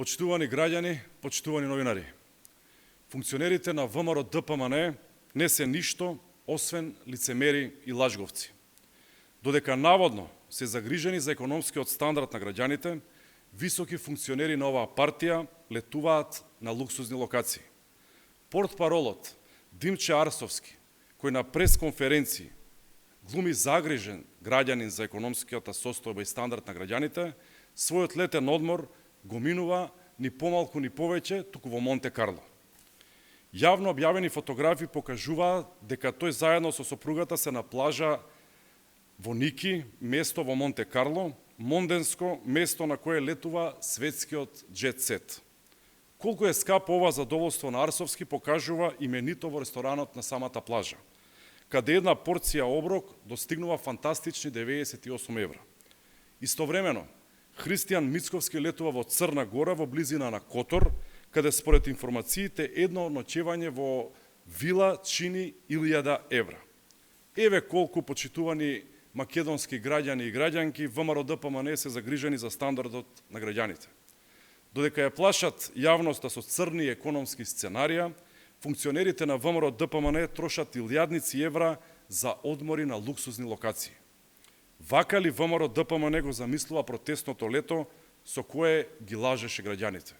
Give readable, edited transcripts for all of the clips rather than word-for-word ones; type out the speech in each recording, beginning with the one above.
Почитувани граѓани, почитувани новинари. Функционерите на ВМРО ДПМН не се ништо освен лицемери и лажговци. Додека наводно се загрижени за економскиот стандард на граѓаните, високи функционери на оваа партија летуваат на луксузни локации. Портпаролот Димче Арсовски, кој на пресконференции глуми загрижен граѓанин за економскиот состојба и стандард на граѓаните, својот летен одмор го минува ни помалку ни повеќе туку во Монте Карло. Јавно објавени фотографии покажуваат дека тој заедно со сопругата се на плажа во Ники, место во Монте Карло, монденско место на кое летува светскиот джет сет. Колку е скапо ова задоволство на Арсовски покажува именито во ресторанот на самата плажа, каде една порција оброк достигнува фантастични 98 евра. Истовремено, Христијан Мицковски летува во Црна Гора во близина на Котор, каде според информациите едно ноќевање во вила чини 1000 евра. Еве колку почитувани македонски граѓани и граѓанки ВМРО ДПМН се загрижени за стандардот на граѓаните. Додека ја плашат јавноста со црни економски сценарија, функционерите на ВМРО ДПМН трошат илјадници евра за одмори на луксузни локации. Вака ли ВМРО ДПМН го замислува протестното лето со кое ги лажеше граѓаните?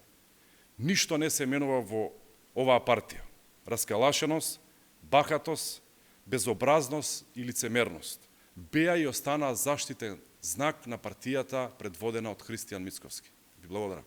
Ништо не се менува во оваа партија. Раскалашеност, бахатост, безобразност и лицемерност беа и останаа заштитен знак на партијата предводена од Христијан Мицковски. Ви благодарам.